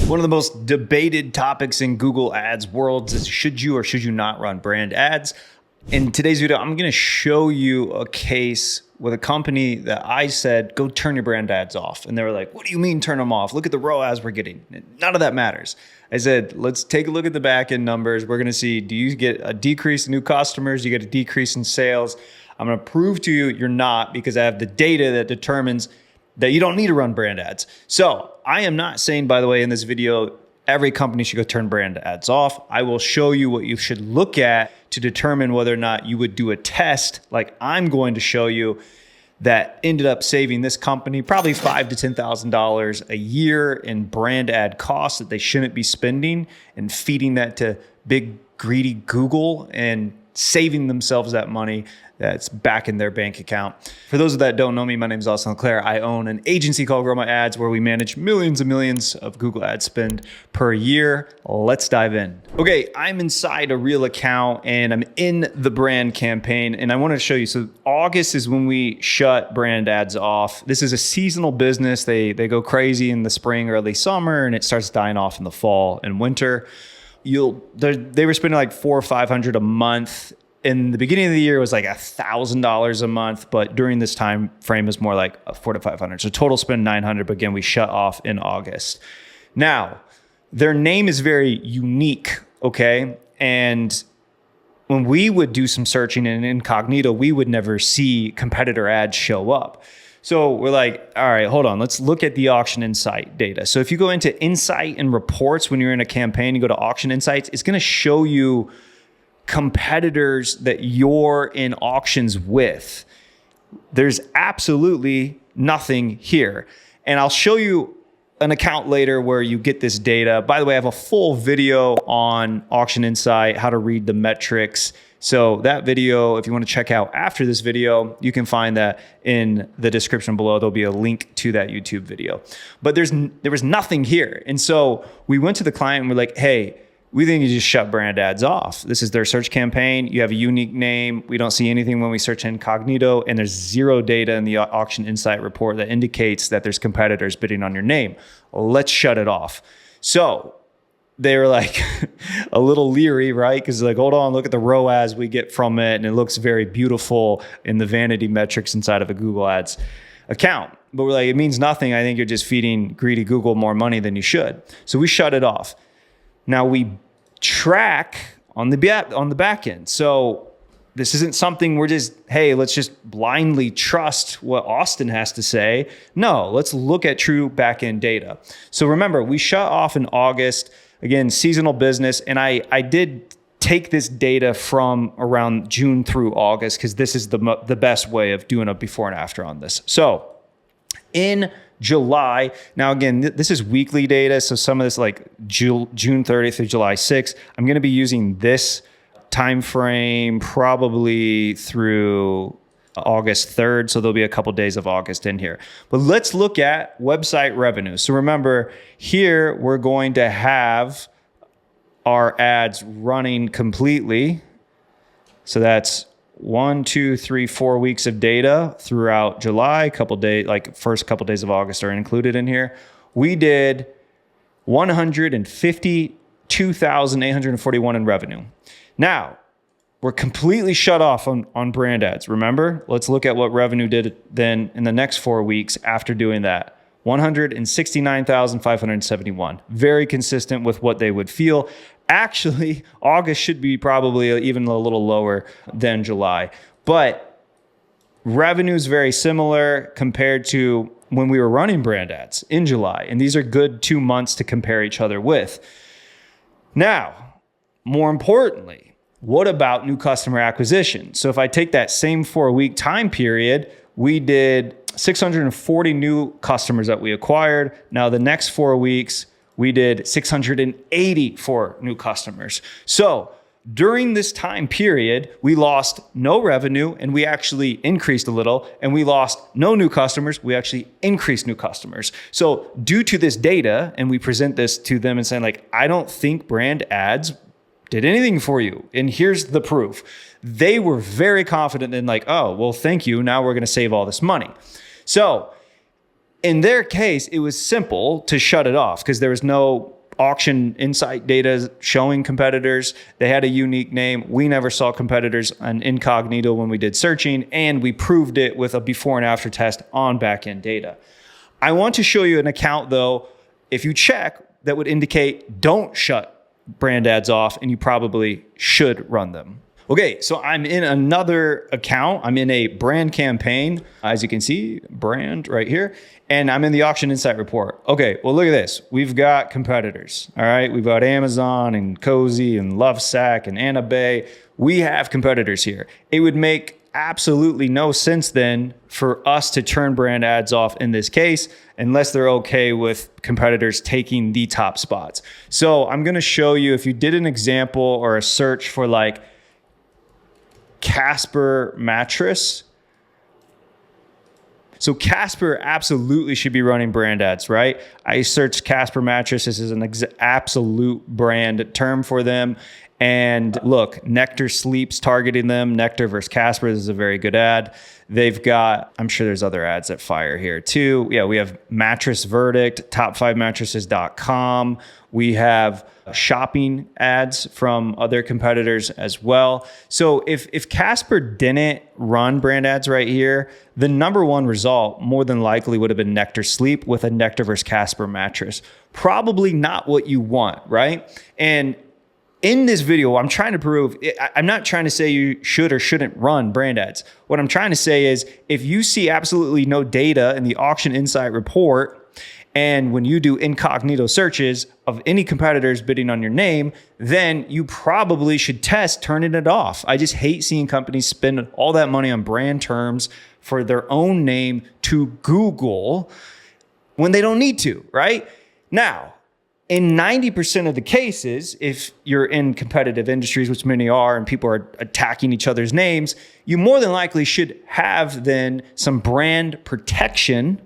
One of the most debated topics in Google Ads worlds is should you or should you not run brand ads? In today's video, I'm going to show you a case with a company that I said, go turn your brand ads off. And they were like, what do you mean turn them off? Look at the ROAS we're getting. None of that matters. I said, let's take a look at the backend numbers. We're going to see, do you get a decrease in new customers? Do you get a decrease in sales? I'm going to prove to you you're not, because I have the data that determines that you don't need to run brand ads. So I am not saying, by the way, in this video, every company should go turn brand ads off. I will show you what you should look at to determine whether or not you would do a test like I'm going to show you that ended up saving this company probably $5,000 to $10,000 a year in brand ad costs that they shouldn't be spending, and feeding that to big greedy Google and saving themselves that money that's back in their bank account. For those that don't know me, my name is Austin Leclerc. I own an agency called Grow My Ads where we manage millions and millions of Google ad spend per year. Let's dive in. Okay, I'm inside a real account and I'm in the brand campaign, and I want to show you. So August is when we shut brand ads off. This is a seasonal business. They go crazy in the spring, early summer, and it starts dying off in the fall and winter. They were spending like $400 or $500 a month. In the beginning of the year, it was like $1,000 a month, but during this time frame, is more like $400 to $500. So total spend $900. But again, we shut off in August. Now, their name is very unique, okay? And when we would do some searching in incognito, we would never see competitor ads show up. So we're like, all right, hold on. Let's look at the auction insight data. So if you go into insight and reports when you're in a campaign, you go to auction insights, it's going to show you competitors that you're in auctions with. There's absolutely nothing here. And I'll show you an account later where you get this data. By the way, I have a full video on Auction Insight, how to read the metrics. So that video, if you want to check out after this video, you can find that in the description below. There'll be a link to that YouTube video. But there was nothing here. And so we went to the client and we're like, hey, we think you just shut brand ads off. This is their search campaign. You have a unique name. We don't see anything when we search incognito, and there's zero data in the auction insight report that indicates that there's competitors bidding on your name. Let's shut it off. So they were like a little leery, right? Because like, hold on, look at the ROAS we get from it, and it looks very beautiful in the vanity metrics inside of a Google Ads account. But we're like, it means nothing. I think you're just feeding greedy Google more money than you should. So we shut it off. Now we track on the back end. So this isn't something we're just, hey, let's just blindly trust what Austin has to say. No, let's look at true back end data. So remember, we shut off in August, again, seasonal business. And I did take this data from around June through August, because this is the best way of doing a before and after on this. So in July, now again, this is weekly data, so some of this like June 30th through July 6th. I'm going to be using this time frame probably through August 3rd, so there'll be a couple days of August in here. But let's look at website revenue. So remember, here we're going to have our ads running completely. So that's 1, 2, 3, 4 weeks of data throughout July. Couple days, like first couple days of August are included in here. We did $152,841 in revenue. Now we're completely shut off on brand ads. Remember, let's look at what revenue did then in the next 4 weeks after doing that. $169,571. Very consistent with what they would feel. Actually, August should be probably even a little lower than July. But revenue is very similar compared to when we were running brand ads in July. And these are good 2 months to compare each other with. Now, more importantly, what about new customer acquisition? So if I take that same 4-week time period, we did 640 new customers that we acquired. Now the next 4 weeks, we did 684 new customers. So during this time period, we lost no revenue and we actually increased a little, and we lost no new customers. We actually increased new customers. So due to this data, and we present this to them and saying like, I don't think brand ads did anything for you. And here's the proof. They were very confident in like, oh, well, thank you. Now we're going to save all this money. So In their case, it was simple to shut it off because there was no auction insight data showing competitors. They had a unique name. We never saw competitors on incognito when we did searching, and we proved it with a before and after test on backend data. I want to show you an account though, if you check, that would indicate don't shut brand ads off, and you probably should run them. Okay, so I'm in another account. I'm in a brand campaign. As you can see, brand right here. And I'm in the auction insight report. Okay, well, look at this. We've got competitors, all right? We've got Amazon and Cozy and Lovesac and Anna Bay. We have competitors here. It would make absolutely no sense then for us to turn brand ads off in this case, unless they're okay with competitors taking the top spots. So I'm gonna show you, if you did an example or a search for like Casper mattress. So Casper absolutely should be running brand ads, right? I searched Casper mattress. This is an absolute brand term for them. And look, Nectar Sleep's targeting them. Nectar versus Casper. This is a very good ad. They've got, I'm sure there's other ads that fire here too. Yeah, we have Mattress Verdict, top5mattresses.com. We have shopping ads from other competitors as well. So if Casper didn't run brand ads right here, the number one result more than likely would have been Nectar Sleep with a Nectar versus Casper mattress. Probably not what you want, right? And in this video, I'm trying to prove, I'm not trying to say you should or shouldn't run brand ads. What I'm trying to say is if you see absolutely no data in the auction insight report, and when you do incognito searches of any competitors bidding on your name, then you probably should test turning it off. I just hate seeing companies spend all that money on brand terms for their own name to Google when they don't need to, right? Now, in 90% of the cases, if you're in competitive industries, which many are, and people are attacking each other's names, you more than likely should have then some brand protection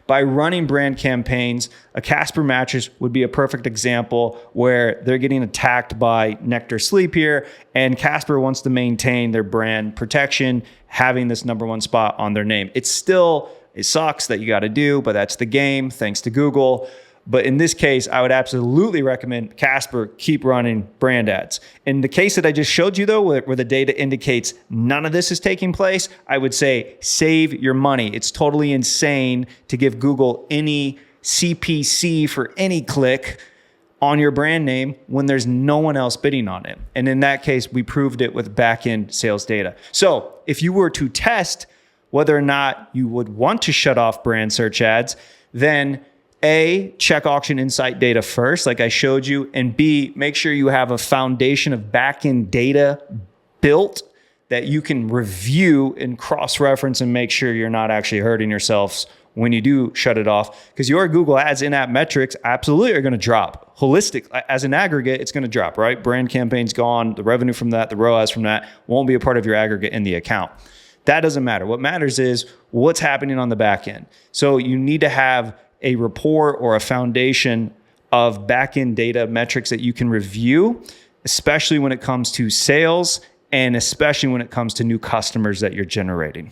by running brand campaigns. A Casper mattress would be a perfect example where they're getting attacked by Nectar Sleep here, and Casper wants to maintain their brand protection, having this number one spot on their name. It sucks that you got to do, but that's the game, thanks to Google. But in this case, I would absolutely recommend Casper keep running brand ads. In the case that I just showed you though, where the data indicates none of this is taking place, I would say save your money. It's totally insane to give Google any CPC for any click on your brand name when there's no one else bidding on it. And in that case, we proved it with backend sales data. So if you were to test whether or not you would want to shut off brand search ads, then A, check auction insight data first, like I showed you, and B, make sure you have a foundation of backend data built that you can review and cross-reference and make sure you're not actually hurting yourselves when you do shut it off, because your Google Ads in-app metrics absolutely are going to drop. Holistic, as an aggregate, it's going to drop, right? Brand campaigns gone, the revenue from that, the ROAS from that won't be a part of your aggregate in the account. That doesn't matter. What matters is what's happening on the back end. So you need to have a report or a foundation of back-end data metrics that you can review, especially when it comes to sales and especially when it comes to new customers that you're generating.